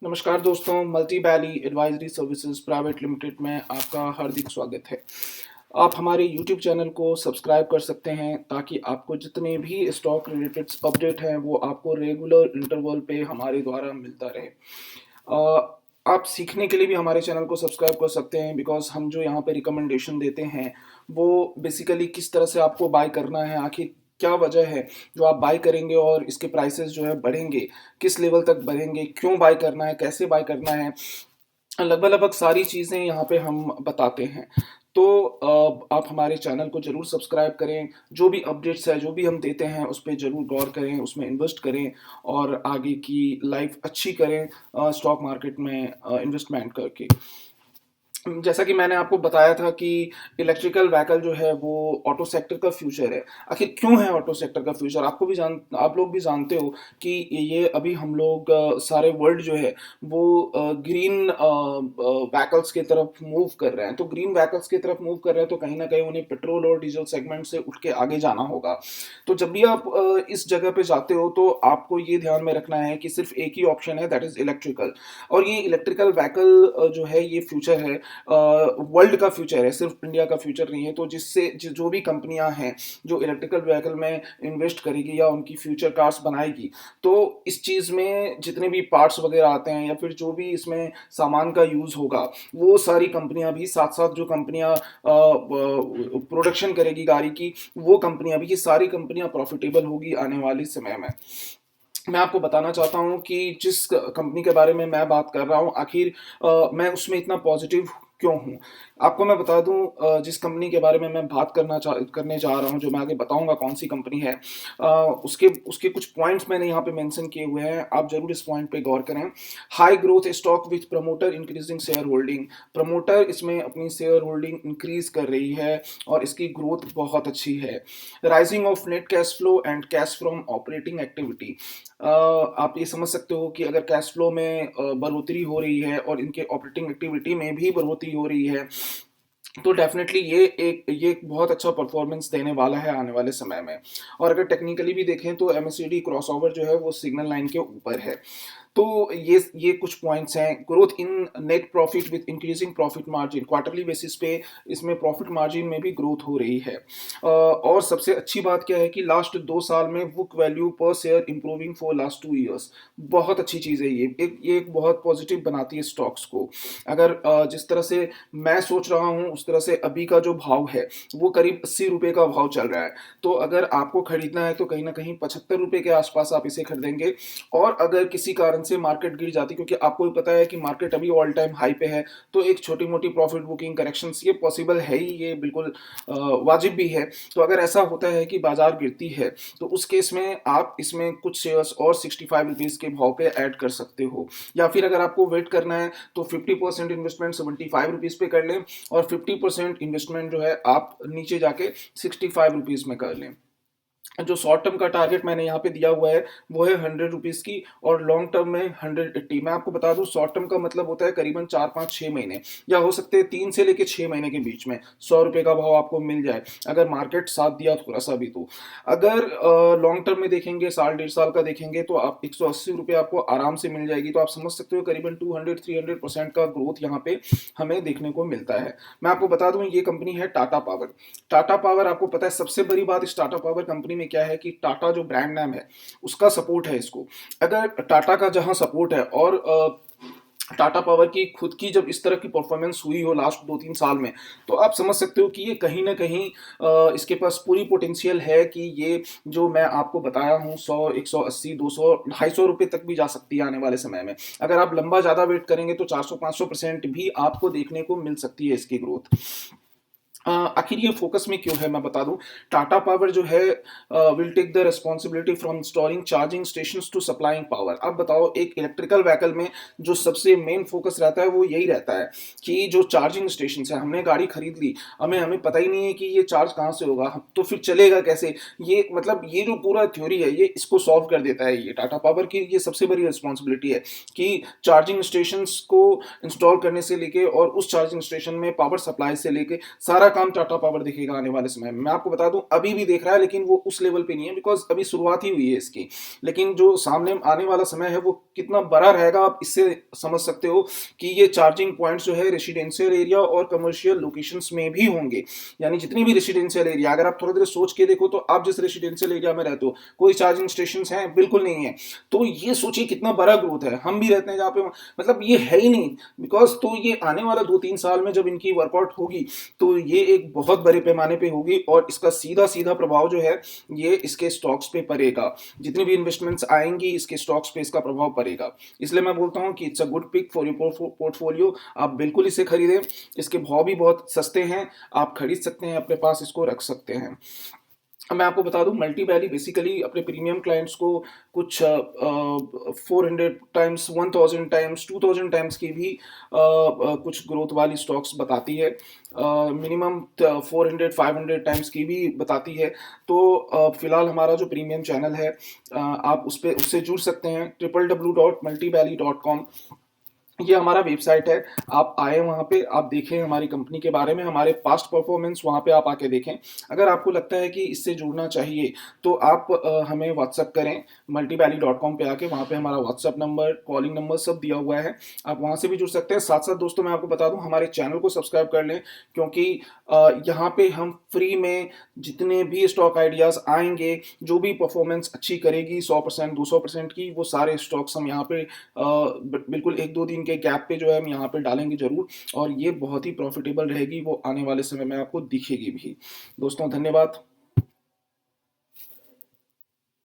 नमस्कार दोस्तों, multi valley advisory services private limited में आपका हार्दिक स्वागत है। आप हमारे यूट्यूब चैनल को सब्सक्राइब कर सकते हैं ताकि आपको जितने भी स्टॉक रिलेटेड अपडेट हैं वो आपको रेगुलर इंटरवल पे हमारे द्वारा मिलता रहे। आप सीखने के लिए भी हमारे चैनल को सब्सक्राइब कर सकते हैं बिकॉज हम जो यहाँ पे रिकमेंडेशन देते हैं वो बेसिकली किस तरह से आपको बाय करना है, आखिर क्या वजह है जो आप बाय करेंगे और इसके प्राइसेस जो है बढ़ेंगे, किस लेवल तक बढ़ेंगे, क्यों बाय करना है, कैसे बाय करना है, लगभग लगभग सारी चीज़ें यहाँ पे हम बताते हैं। तो आप हमारे चैनल को ज़रूर सब्सक्राइब करें, जो भी अपडेट्स है, जो भी हम देते हैं उस पे ज़रूर गौर करें, उसमें इन्वेस्ट करें और आगे की लाइफ अच्छी करें स्टॉक मार्केट में इन्वेस्टमेंट करके। जैसा कि मैंने आपको बताया था कि इलेक्ट्रिकल व्हीकल जो है वो ऑटो सेक्टर का फ्यूचर है। आखिर क्यों है ऑटो सेक्टर का फ्यूचर? आप लोग भी जानते हो कि ये अभी हम लोग सारे वर्ल्ड जो है वो ग्रीन व्हीकल्स की तरफ मूव कर रहे हैं। तो ग्रीन व्हीकल्स की तरफ मूव कर रहे हैं तो कहीं न कहीं उन्हें पेट्रोल और डीजल सेगमेंट से उठ के आगे जाना होगा। तो जब भी आप इस जगह पे जाते हो तो आपको ये ध्यान में रखना है कि सिर्फ़ एक ही ऑप्शन है, दैट इज़ इलेक्ट्रिकल। और ये इलेक्ट्रिकल व्हीकल जो है ये फ्यूचर है, वर्ल्ड का फ्यूचर है, सिर्फ इंडिया का फ्यूचर नहीं है। तो जो भी कंपनियां हैं जो इलेक्ट्रिकल व्हीकल में इन्वेस्ट करेगी या उनकी फ्यूचर कार्स बनाएगी, तो इस चीज़ में जितने भी पार्ट्स वगैरह आते हैं या फिर जो भी इसमें सामान का यूज़ होगा, वो सारी कंपनियां भी साथ साथ जो कंपनियां प्रोडक्शन करेगी गाड़ी की, वो कंपनियां भी, ये सारी कंपनियां प्रॉफिटेबल होगी आने वाले समय में। मैं आपको बताना चाहता हूँ कि जिस कंपनी के बारे में मैं बात कर रहा हूँ, आखिर मैं उसमें इतना पॉजिटिव क्यों हूँ? आपको मैं बता दूँ, जिस कंपनी के बारे में मैं बात करने जा रहा हूँ, जो मैं आगे बताऊँगा कौन-सी कंपनी है, अ, उसके उसके कुछ पॉइंट्स मैंने यहाँ पे मेंशन किए हुए हैं, आप ज़रूर इस पॉइंट पे गौर करें। High growth stock with promoter increasing share holding. Promoter इसमें अपनी शेयर होल्डिंग इंक्रीज़ कर रही है और इसकी ग्रोथ बहुत अच्छी है। Rising of net cash flow and cash from operating activity. आप ये समझ सकते हो कि अगर कैश फ्लो में बढ़ोतरी हो रही है और इनके ऑपरेटिंग एक्टिविटी में भी बढ़ोतरी हो रही है, तो डेफिनेटली ये एक बहुत अच्छा परफॉर्मेंस देने वाला है आने वाले समय में। और अगर टेक्निकली भी देखें तो एमएससीडी क्रॉसओवर जो है वो सिग्नल लाइन के ऊपर है। तो ये कुछ पॉइंट्स हैं। Growth in net profit with increasing profit margin, quarterly basis पे इसमें प्रॉफिट मार्जिन में भी ग्रोथ हो रही है। और सबसे अच्छी बात क्या है कि लास्ट 2 साल में बुक वैल्यू पर share improving for last 2 years. बहुत अच्छी चीज़ है ये एक बहुत पॉजिटिव बनाती है स्टॉक्स को। अगर जिस तरह से मैं सोच रहा हूँ उस तरह से अभी का जो भाव है वो करीब 80 रुपये का भाव चल रहा है। तो अगर आपको खरीदना है तो कहीं ना कहीं 75 रुपये के आसपास आप इसे खरीदेंगे। और अगर किसी कारण से मार्केट गिर जाती, क्योंकि आपको भी पता है कि मार्केट अभी ऑल टाइम हाई पे है, तो एक छोटी मोटी प्रॉफिट बुकिंग करेक्शंस ये पॉसिबल है ही, ये बिल्कुल वाजिब भी है। तो अगर ऐसा होता है कि बाजार गिरती है तो उस केस में आप इसमें कुछ शेयर्स और 65 रुपीज़ के भाव पे ऐड कर सकते हो। या फिर अगर आपको वेट करना है तो 50% इन्वेस्टमेंट 75 रुपीज़ पे कर लें और 50% इन्वेस्टमेंट जो है आप नीचे जाके 65 रुपीज़ में कर लें। जो शॉर्ट टर्म का टारगेट मैंने यहाँ पे दिया हुआ है वो है 100 रुपीज़ की, और लॉन्ग टर्म में 180। मैं आपको बता दूं, शॉर्ट टर्म का मतलब होता है करीबन 4 5 6 महीने, या हो सकते हैं 3 से लेके 6 महीने के बीच में 100 रुपये का भाव आपको मिल जाए अगर मार्केट साथ दिया थोड़ा सा भी। तो अगर लॉन्ग टर्म में देखेंगे, साल 1.5 साल का देखेंगे, तो आप 180 रुपये आपको आराम से मिल जाएगी। तो आप समझ सकते हो करीबन 200 300% का ग्रोथ यहाँ पे हमें देखने को मिलता है। मैं आपको बता दूं ये कंपनी है टाटा पावर। टाटा पावर, आपको पता है सबसे बड़ी बात इस टाटा पावर कंपनी में क्या है कि टाटा जो ब्रांड नाम है उसका सपोर्ट है इसको। अगर टाटा का जहां सपोर्ट है और टाटा पावर की खुद की जब इस तरह की परफॉर्मेंस हुई हो लास्ट 2 3 साल में, तो आप समझ सकते हो कि ये कहीं ना कहीं इसके पास पूरी पोटेंशियल है कि ये जो मैं आपको बताया हूँ 100 180 200 250 रुपये तक भी जा सकती है आने वाले समय में। अगर आप लंबा ज़्यादा वेट करेंगे तो 400 500% भी आपको देखने को मिल सकती है इसकी ग्रोथ। आखिर ये फोकस में क्यों है मैं बता दूं। टाटा पावर जो है will take the responsibility from installing charging stations to supplying power. अब बताओ, एक इलेक्ट्रिकल व्हीकल में जो सबसे मेन फोकस रहता है वो यही रहता है कि जो चार्जिंग स्टेशन है, हमने गाड़ी खरीद ली, हमें हमें पता ही नहीं है कि ये चार्ज कहाँ से होगा, तो फिर चलेगा कैसे। ये मतलब ये जो पूरा थ्योरी है ये इसको सॉल्व कर देता है। ये टाटा पावर की ये सबसे बड़ी रिस्पॉन्सिबिलिटी है कि चार्जिंग स्टेशन को इंस्टॉल करने से लेके और उस चार्जिंग स्टेशन में पावर सप्लाई से लेके सारा काम टाटा पावर देखेगा आने वाले समय में। मैं आपको बता दूं अभी भी देख रहा है, लेकिन वो उस लेवल पे नहीं है, बिकॉज अभी शुरुआत ही हुई है इसकी। लेकिन जो सामने आने वाला समय है वो कितना बड़ा रहेगा, आप इससे समझ सकते हो कि ये चार्जिंग पॉइंट्स जो है रेसिडेंशियल एरिया और कमर्शियल लोकेशंस में भी होंगे। यानी जितनी भी रेसिडेंशियल एरिया, अगर आप थोड़ा देर सोच के देखो तो आप जिस रेसिडेंशियल एरिया में रहते हो कोई चार्जिंग स्टेशन हैं? बिल्कुल नहीं है। तो ये सोचिए कितना बड़ा ग्रोथ है। हम भी रहते हैं जहाँ पे मतलब ये है ही नहीं, बिकॉज तो ये आने वाला 2-3 साल में जब इनकी वर्कआउट होगी तो ये एक बहुत बड़े पैमाने पे होगी, और इसका सीधा सीधा प्रभाव जो है ये इसके स्टॉक्स पे पड़ेगा। जितनी भी इन्वेस्टमेंट्स आएंगी इसके स्टॉक्स पे इसका प्रभाव पड़ेगा। इसलिए मैं बोलता हूँ कि it's a good pick for your portfolio. आप बिल्कुल इसे खरीदें, इसके भाव भी बहुत सस्ते हैं, आप खरीद सकते हैं, अपने पास इसको रख सकते हैं। अब मैं आपको बता दूं मल्टी वैली बेसिकली अपने प्रीमियम क्लाइंट्स को कुछ 400 टाइम्स, 1000 टाइम्स, 2000 टाइम्स की भी कुछ ग्रोथ वाली स्टॉक्स बताती है। मिनिमम 400-500 टाइम्स की भी बताती है। तो फिलहाल हमारा जो प्रीमियम चैनल है आप उस पर उससे जुड़ सकते हैं। www.multivalley.com ये हमारा वेबसाइट है। आप आए वहाँ पे, आप देखें हमारी कंपनी के बारे में, हमारे पास्ट परफॉर्मेंस वहाँ पे आप आके देखें। अगर आपको लगता है कि इससे जुड़ना चाहिए तो आप हमें व्हाट्सअप करें। multivalley.com पे आके, वहाँ पे हमारा व्हाट्सअप नंबर, कॉलिंग नंबर सब दिया हुआ है, आप वहाँ से भी जुड़ सकते हैं। साथ साथ दोस्तों मैं आपको बता दूं हमारे चैनल को सब्सक्राइब कर लें, क्योंकि यहाँ पे हम फ्री में जितने भी स्टॉक आइडियाज़ आएंगे, जो भी परफॉर्मेंस अच्छी करेगी 100% 200% की, वो सारे स्टॉक्स हम यहाँ पे बिल्कुल 1-2 दिन के गैप पे जो है हम यहाँ पे डालेंगे जरूर, और ये बहुत ही प्रॉफिटेबल रहेगी, वो आने वाले समय में आपको दिखेगी भी। दोस्तों धन्यवाद।